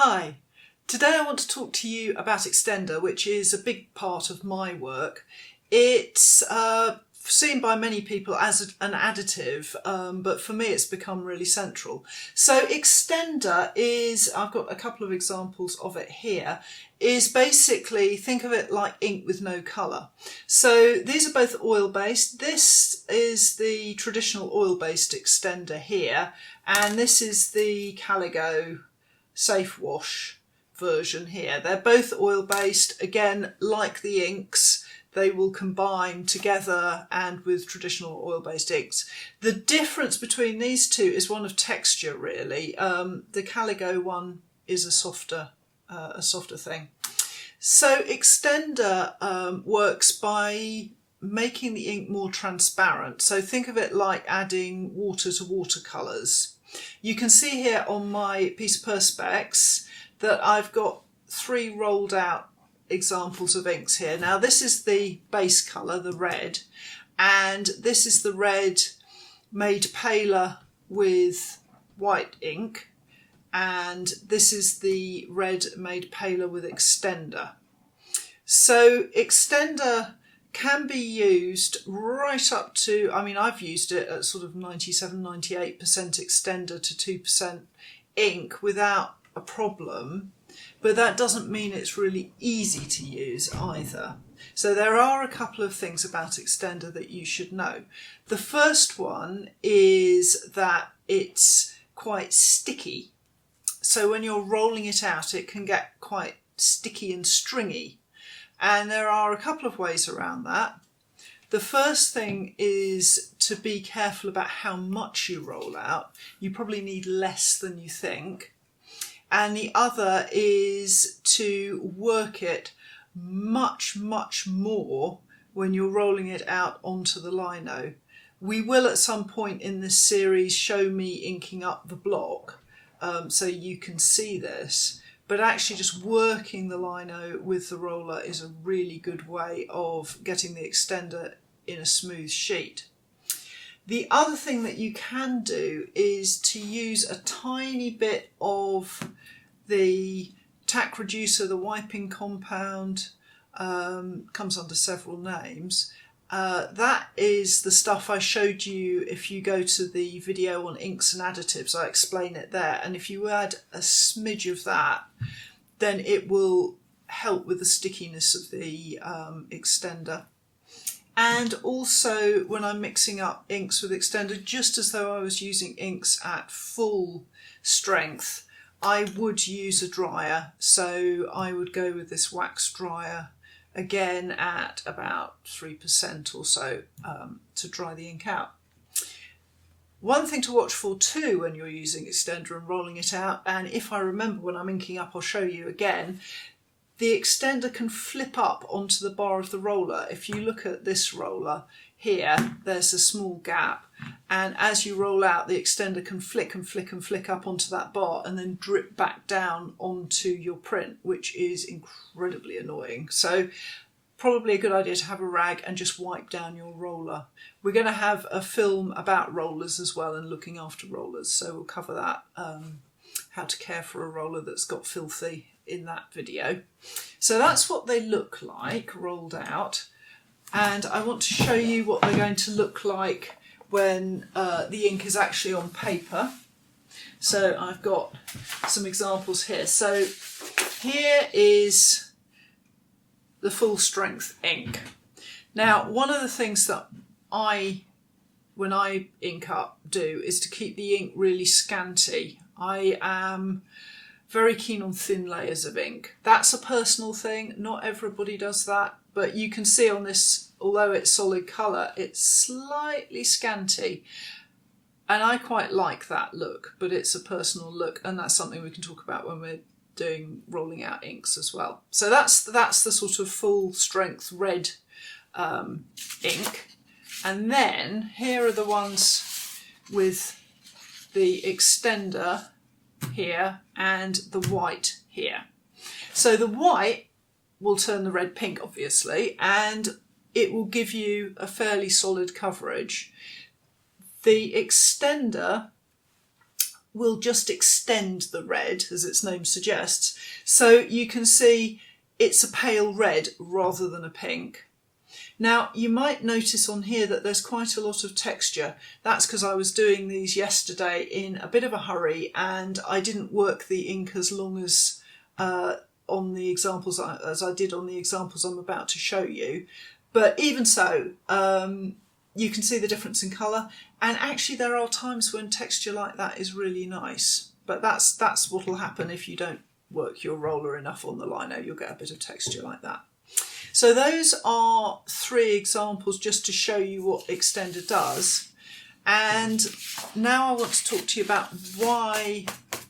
Hi, today I want to talk to you about Extender, which is a big part of my work. It's seen by many people as an additive, but for me it's become really central. So Extender is, I've got a couple of examples of it here, is basically, think of it like ink with no colour. So these are both oil-based. This is the traditional oil-based Extender here, and this is the Caligo Safe Wash version here. They're both oil-based. Again, like the inks, they will combine together and with traditional oil-based inks. The difference between these two is one of texture, really. The Caligo one is a softer thing. So Extender works by making the ink more transparent. So think of it like adding water to watercolours. You can see here on my piece of Perspex that I've got 3 rolled out examples of inks here. Now this is the base colour, the red, and this is the red made paler with white ink, and this is the red made paler with Extender. So Extender can be used right up to, I mean, I've used it at sort of 97-98% Extender to 2% ink without a problem, but that doesn't mean it's really easy to use either. So there are a couple of things about Extender that you should know. The first one is that it's quite sticky. So when you're rolling it out, it can get quite sticky and stringy. And there are a couple of ways around that. The first thing is to be careful about how much you roll out. You probably need less than you think. And the other is to work it much, much more when you're rolling it out onto the lino. We will at some point in this series show me inking up the block, so you can see this. But actually just working the lino with the roller is a really good way of getting the Extender in a smooth sheet. The other thing that you can do is to use a tiny bit of the tack reducer, the wiping compound, comes under several names. That is the stuff I showed you. If you go to the video on inks and additives, I explain it there. And if you add a smidge of that, then it will help with the stickiness of the Extender. And also when I'm mixing up inks with Extender, just as though I was using inks at full strength, I would use a dryer. So I would go with this wax dryer, again at about 3% or so, to dry the ink out. One thing to watch for too when you're using Extender and rolling it out, and if I remember when I'm inking up I'll show you again, the Extender can flip up onto the bar of the roller. If you look at this roller here, there's a small gap, and as you roll out the Extender can flick and flick and flick up onto that bar and then drip back down onto your print, which is incredibly annoying. So probably a good idea to have a rag and just wipe down your roller. We're going to have a film about rollers as well and looking after rollers, so we'll cover that, how to care for a roller that's got filthy, in that video. So that's what they look like rolled out, and I want to show you what they're going to look like when the ink is actually on paper. So I've got some examples here. So here is the full strength ink. Now, one of the things that when I ink up, do is to keep the ink really scanty. I am very keen on thin layers of ink. That's a personal thing, not everybody does that, but you can see on this, although it's solid colour, it's slightly scanty. And I quite like that look, but it's a personal look, and that's something we can talk about when we're doing rolling out inks as well. So that's the sort of full strength red ink. And then here are the ones with the Extender here and the white here. So the white will turn the red pink, obviously, and it will give you a fairly solid coverage. The Extender will just extend the red, as its name suggests. So you can see it's a pale red rather than a pink. Now, you might notice on here that there's quite a lot of texture. That's because I was doing these yesterday in a bit of a hurry and I didn't work the ink as long as on the examples as I did on the examples I'm about to show you. But even so, you can see the difference in colour, and actually there are times when texture like that is really nice. But that's what will happen if you don't work your roller enough on the lino. You'll get a bit of texture like that. So those are 3 examples just to show you what Extender does. And now I want to talk to you about why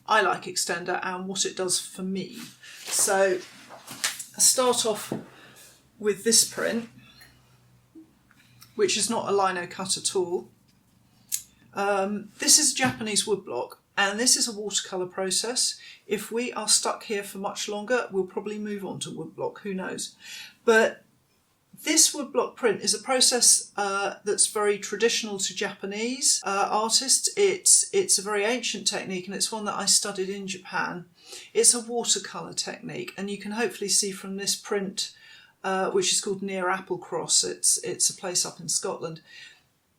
I like Extender and what it does for me. So I start off with this print, which is not a Linocut at all. This is Japanese woodblock, and this is a watercolour process. If we are stuck here for much longer, we'll probably move on to woodblock, who knows. But this woodblock print is a process that's very traditional to Japanese artists. It's a very ancient technique, and it's one that I studied in Japan. It's a watercolour technique, and you can hopefully see from this print, which is called Near Applecross, it's a place up in Scotland,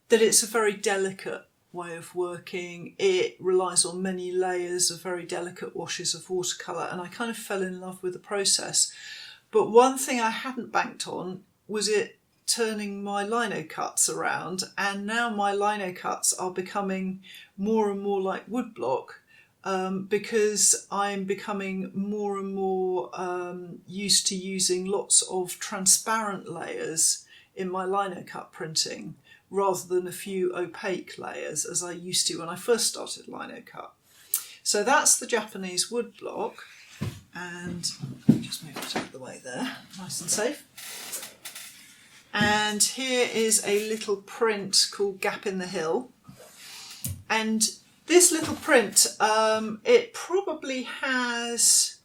that it's a very delicate way of working. It relies on many layers of very delicate washes of watercolour, and I kind of fell in love with the process. But one thing I hadn't banked on was it turning my Linocuts around, and now my Linocuts are becoming more and more like woodblock, because I'm becoming more and more used to using lots of transparent layers in my Linocut printing rather than a few opaque layers as I used to when I first started Linocut. So that's the Japanese woodblock, and let me just move it out of the way there, nice and safe. And here is a little print called Gap in the Hill, and this little print, it probably has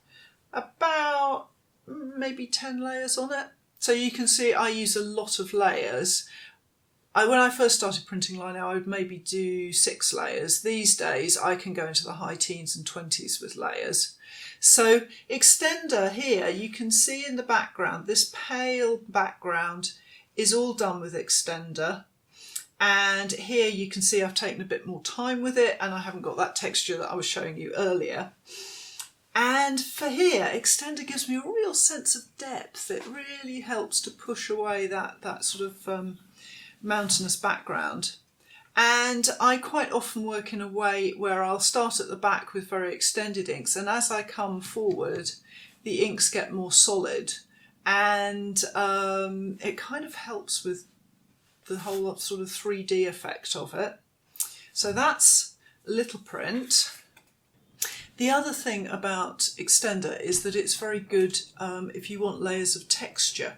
about maybe 10 layers on it. So you can see I use a lot of layers. When I first started printing lino, I would maybe do 6 layers. These days I can go into the high teens and 20s with layers. So Extender here, you can see in the background, this pale background is all done with Extender. And here you can see I've taken a bit more time with it, and I haven't got that texture that I was showing you earlier. And for here, Extender gives me a real sense of depth. It really helps to push away that sort of mountainous background. And I quite often work in a way where I'll start at the back with very extended inks, and as I come forward, the inks get more solid, and it kind of helps with the whole sort of 3D effect of it. So that's a little print. The other thing about Extender is that it's very good if you want layers of texture.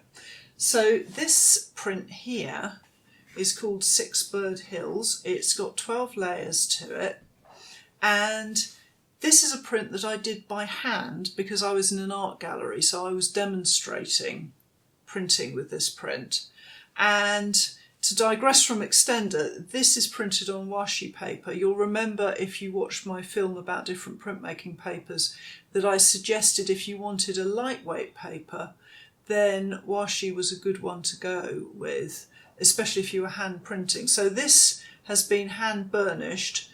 So this print here is called 6 Bird Hills. It's got 12 layers to it, and this is a print that I did by hand because I was in an art gallery, so I was demonstrating printing with this print. And to digress from Extender, this is printed on washi paper. You'll remember if you watched my film about different printmaking papers that I suggested if you wanted a lightweight paper, then washi was a good one to go with, especially if you were hand printing. So this has been hand burnished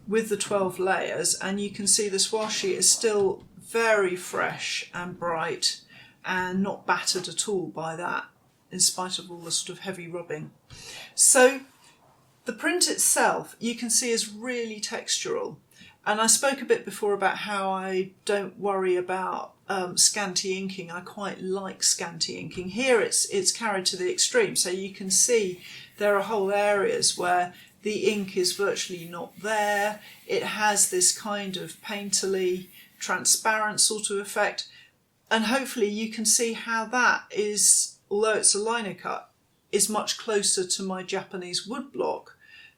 with the 12 layers, and you can see this washi is still very fresh and bright and not battered at all by that, in spite of all the sort of heavy rubbing. So the print itself, you can see, is really textural. And I spoke a bit before about how I don't worry about scanty inking. I quite like scanty inking. Here it's carried to the extreme. So you can see there are whole areas where the ink is virtually not there. It has this kind of painterly, transparent sort of effect. And hopefully you can see how that is, although it's a Linocut, is much closer to my Japanese woodblock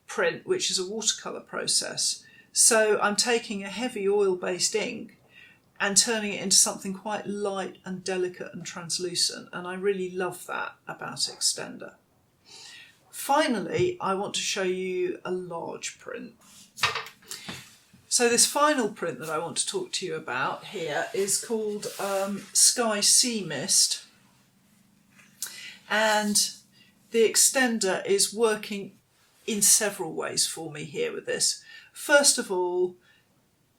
print, which is a watercolour process. So I'm taking a heavy oil-based ink and turning it into something quite light and delicate and translucent, and I really love that about Extender. Finally, I want to show you a large print. So this final print that I want to talk to you about here is called Sky Sea Mist, and the extender is working in several ways for me here with this. First of all,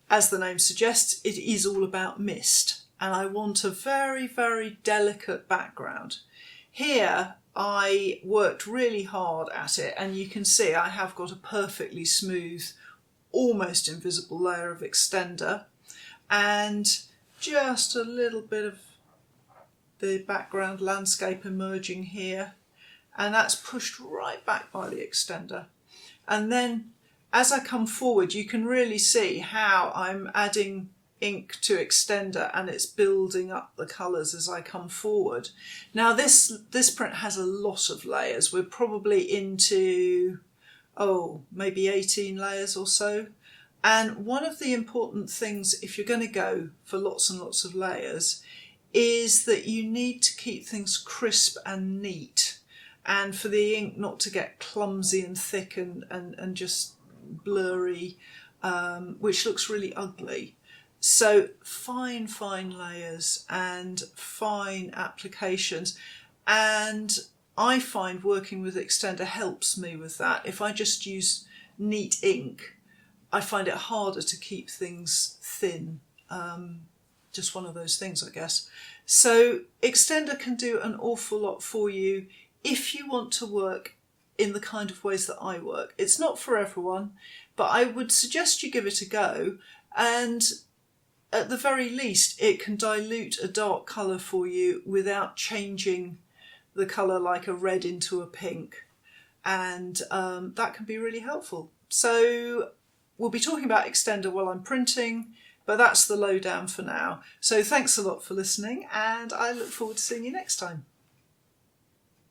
as the name suggests, it is all about mist, and I want a very, very delicate background. Here I worked really hard at it, and you can see I have got a perfectly smooth, almost invisible layer of extender, and just a little bit of the background landscape emerging here, and that's pushed right back by the extender. And then as I come forward, you can really see how I'm adding ink to extender, and it's building up the colours as I come forward. Now this print has a lot of layers. We're probably into, maybe 18 layers or so. And one of the important things, if you're going to go for lots and lots of layers, is that you need to keep things crisp and neat, and for the ink not to get clumsy and thick and just blurry, which looks really ugly. So fine layers and fine applications, and I find working with extender helps me with that. If I just use neat ink, I find it harder to keep things thin. Just one of those things, I guess. So extender can do an awful lot for you if you want to work in the kind of ways that I work. It's not for everyone, but I would suggest you give it a go, and at the very least it can dilute a dark colour for you without changing the colour like a red into a pink, and that can be really helpful. So we'll be talking about extender while I'm printing, but that's the lowdown for now. So thanks a lot for listening, and I look forward to seeing you next time.